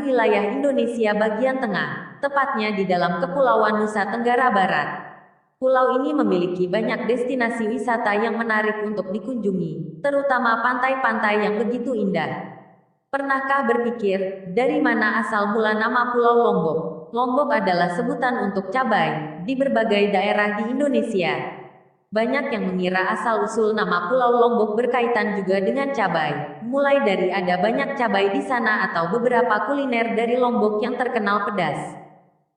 wilayah Indonesia bagian tengah, tepatnya di dalam Kepulauan Nusa Tenggara Barat. Pulau ini memiliki banyak destinasi wisata yang menarik untuk dikunjungi, terutama pantai-pantai yang begitu indah. Pernahkah berpikir, dari mana asal mula nama Pulau Lombok? Lombok adalah sebutan untuk cabai di berbagai daerah di Indonesia. Banyak yang mengira asal-usul nama Pulau Lombok berkaitan juga dengan cabai. Mulai dari ada banyak cabai di sana atau beberapa kuliner dari Lombok yang terkenal pedas.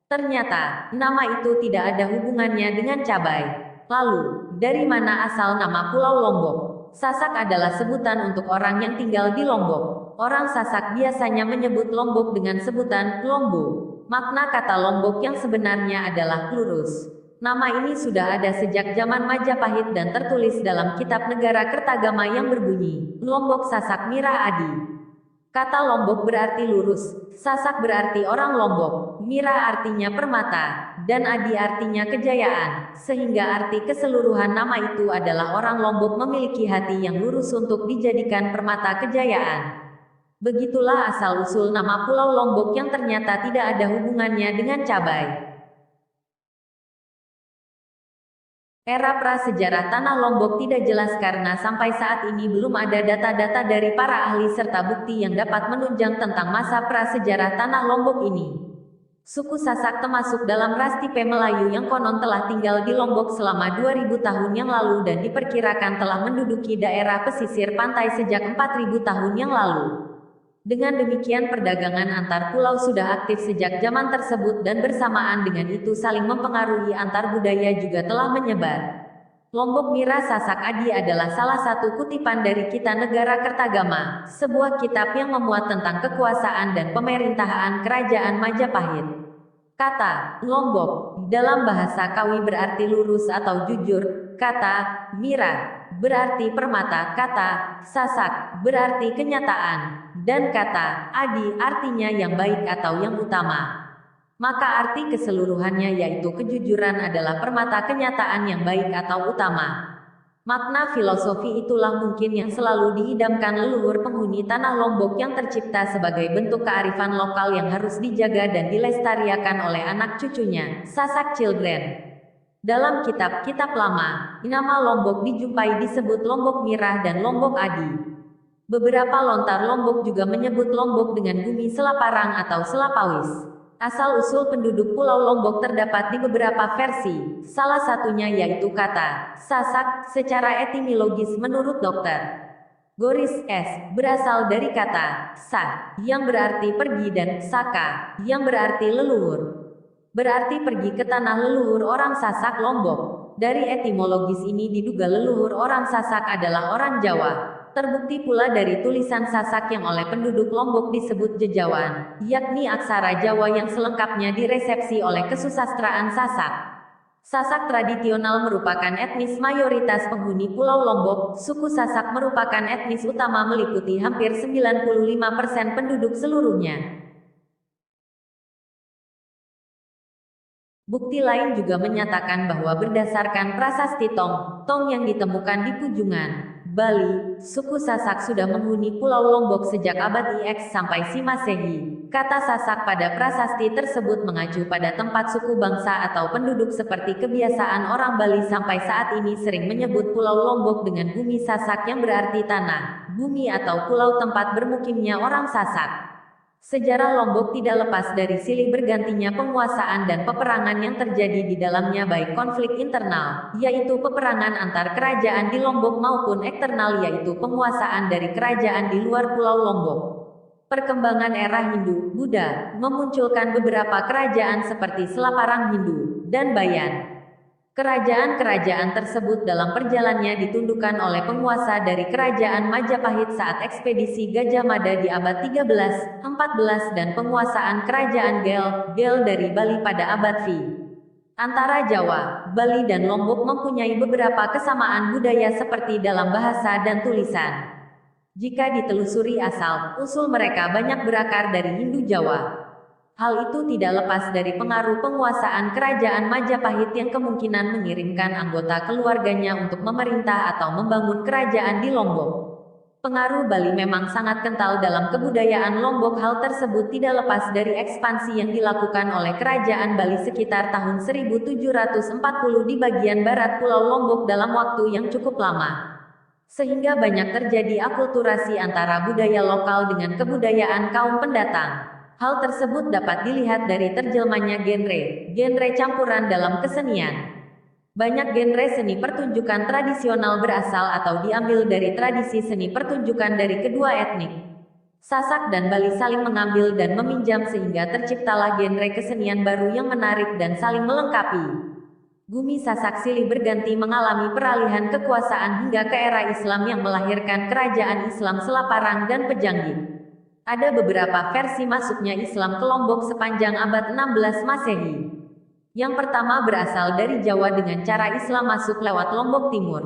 Ternyata, nama itu tidak ada hubungannya dengan cabai. Lalu, dari mana asal nama Pulau Lombok? Sasak adalah sebutan untuk orang yang tinggal di Lombok. Orang Sasak biasanya menyebut Lombok dengan sebutan Lombo. Makna kata Lombok yang sebenarnya adalah lurus. Nama ini sudah ada sejak zaman Majapahit dan tertulis dalam kitab negara Kertagama yang berbunyi, Lombok Sasak Mira Adi. Kata Lombok berarti lurus, Sasak berarti orang Lombok, Mira artinya permata, dan Adi artinya kejayaan, sehingga arti keseluruhan nama itu adalah orang Lombok memiliki hati yang lurus untuk dijadikan permata kejayaan. Begitulah asal-usul nama Pulau Lombok yang ternyata tidak ada hubungannya dengan cabai. Era prasejarah Tanah Lombok tidak jelas karena sampai saat ini belum ada data-data dari para ahli serta bukti yang dapat menunjang tentang masa prasejarah Tanah Lombok ini. Suku Sasak termasuk dalam ras tipe Melayu yang konon telah tinggal di Lombok selama 2000 tahun yang lalu dan diperkirakan telah menduduki daerah pesisir pantai sejak 4000 tahun yang lalu. Dengan demikian perdagangan antar pulau sudah aktif sejak zaman tersebut dan bersamaan dengan itu saling mempengaruhi antar budaya juga telah menyebar. Lombok Mira Sasak Adi adalah salah satu kutipan dari Kita Negara Kertagama, sebuah kitab yang memuat tentang kekuasaan dan pemerintahan Kerajaan Majapahit. Kata Lombok dalam bahasa Kawi berarti lurus atau jujur, kata Mira berarti permata, kata Sasak berarti kenyataan, dan kata Adi artinya yang baik atau yang utama. Maka arti keseluruhannya yaitu kejujuran adalah permata kenyataan yang baik atau utama. Makna filosofi itulah mungkin yang selalu diidamkan leluhur penghuni tanah Lombok yang tercipta sebagai bentuk kearifan lokal yang harus dijaga dan dilestarikan oleh anak cucunya, Sasak Children. Dalam kitab-kitab lama, nama Lombok dijumpai disebut Lombok Mirah dan Lombok Adi. Beberapa lontar Lombok juga menyebut Lombok dengan bumi Selaparang atau Selapawis. Asal-usul penduduk Pulau Lombok terdapat di beberapa versi, salah satunya yaitu kata Sasak secara etimologis menurut Dr. Goris S. berasal dari kata Sa, yang berarti pergi dan Saka, yang berarti leluhur. Berarti pergi ke tanah leluhur orang Sasak Lombok. Dari etimologis ini diduga leluhur orang Sasak adalah orang Jawa. Terbukti pula dari tulisan Sasak yang oleh penduduk Lombok disebut Jejawan, yakni aksara Jawa yang selengkapnya diresepsi oleh kesusastraan Sasak. Sasak tradisional merupakan etnis mayoritas penghuni Pulau Lombok. Suku Sasak merupakan etnis utama meliputi hampir 95% penduduk seluruhnya. Bukti lain juga menyatakan bahwa berdasarkan prasasti Tong yang ditemukan di Pujungan, Bali, suku Sasak sudah menghuni Pulau Lombok sejak abad IX sampai Si Masehi. Kata Sasak pada prasasti tersebut mengacu pada tempat suku bangsa atau penduduk seperti kebiasaan orang Bali sampai saat ini sering menyebut Pulau Lombok dengan bumi Sasak yang berarti tanah, bumi atau pulau tempat bermukimnya orang Sasak. Sejarah Lombok tidak lepas dari silih bergantinya penguasaan dan peperangan yang terjadi di dalamnya baik konflik internal, yaitu peperangan antar kerajaan di Lombok maupun eksternal yaitu penguasaan dari kerajaan di luar Pulau Lombok. Perkembangan era Hindu, Buddha, memunculkan beberapa kerajaan seperti Selaparang Hindu, dan Bayan. Kerajaan-kerajaan tersebut dalam perjalanannya ditundukkan oleh penguasa dari kerajaan Majapahit saat ekspedisi Gajah Mada di abad 13, 14 dan penguasaan kerajaan Gel dari Bali pada abad V. Antara Jawa, Bali dan Lombok mempunyai beberapa kesamaan budaya seperti dalam bahasa dan tulisan. Jika ditelusuri asal-usul mereka banyak berakar dari Hindu Jawa. Hal itu tidak lepas dari pengaruh penguasaan kerajaan Majapahit yang kemungkinan mengirimkan anggota keluarganya untuk memerintah atau membangun kerajaan di Lombok. Pengaruh Bali memang sangat kental dalam kebudayaan Lombok. Hal tersebut tidak lepas dari ekspansi yang dilakukan oleh Kerajaan Bali sekitar tahun 1740 di bagian barat Pulau Lombok dalam waktu yang cukup lama. Sehingga banyak terjadi akulturasi antara budaya lokal dengan kebudayaan kaum pendatang. Hal tersebut dapat dilihat dari terjelmanya genre campuran dalam kesenian. Banyak genre seni pertunjukan tradisional berasal atau diambil dari tradisi seni pertunjukan dari kedua etnik. Sasak dan Bali saling mengambil dan meminjam sehingga terciptalah genre kesenian baru yang menarik dan saling melengkapi. Bumi Sasak silih berganti mengalami peralihan kekuasaan hingga ke era Islam yang melahirkan kerajaan Islam Selaparang dan Pejanggih. Ada beberapa versi masuknya Islam ke Lombok sepanjang abad 16 Masehi. Yang pertama berasal dari Jawa dengan cara Islam masuk lewat Lombok Timur.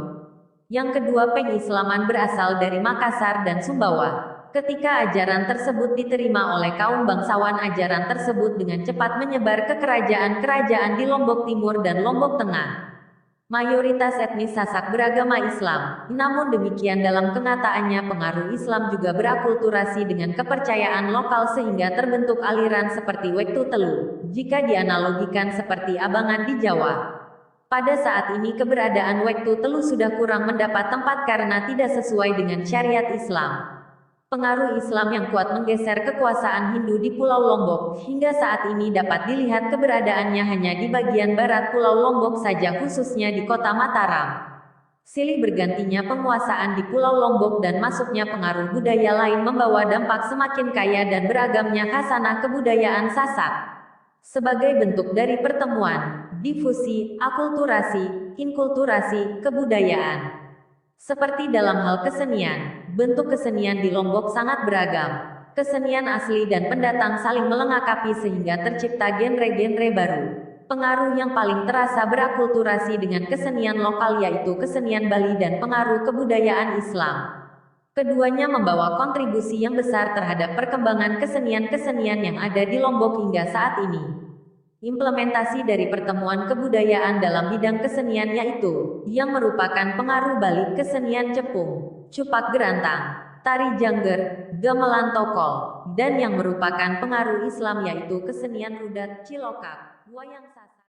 Yang kedua pengislaman berasal dari Makassar dan Sumbawa. Ketika ajaran tersebut diterima oleh kaum bangsawan, ajaran tersebut dengan cepat menyebar ke kerajaan-kerajaan di Lombok Timur dan Lombok Tengah. Mayoritas etnis Sasak beragama Islam, namun demikian dalam kenyataannya pengaruh Islam juga berakulturasi dengan kepercayaan lokal sehingga terbentuk aliran seperti Wektu Telu, jika dianalogikan seperti Abangan di Jawa. Pada saat ini keberadaan Wektu Telu sudah kurang mendapat tempat karena tidak sesuai dengan syariat Islam. Pengaruh Islam yang kuat menggeser kekuasaan Hindu di Pulau Lombok, hingga saat ini dapat dilihat keberadaannya hanya di bagian barat Pulau Lombok saja, khususnya di kota Mataram. Silih bergantinya penguasaan di Pulau Lombok dan masuknya pengaruh budaya lain membawa dampak semakin kaya dan beragamnya khasanah kebudayaan Sasak. Sebagai bentuk dari pertemuan, difusi, akulturasi, inkulturasi, kebudayaan. Seperti dalam hal kesenian, bentuk kesenian di Lombok sangat beragam. Kesenian asli dan pendatang saling melengkapi sehingga tercipta genre-genre baru. Pengaruh yang paling terasa berakulturasi dengan kesenian lokal yaitu kesenian Bali dan pengaruh kebudayaan Islam. Keduanya membawa kontribusi yang besar terhadap perkembangan kesenian-kesenian yang ada di Lombok hingga saat ini. Implementasi dari pertemuan kebudayaan dalam bidang kesenian yaitu, yang merupakan pengaruh Bali kesenian Cepung, Cupak Gerantang, Tari Jangger, Gamelan Tokol, dan yang merupakan pengaruh Islam yaitu kesenian Rudat, Cilokak, Wayang Sastra.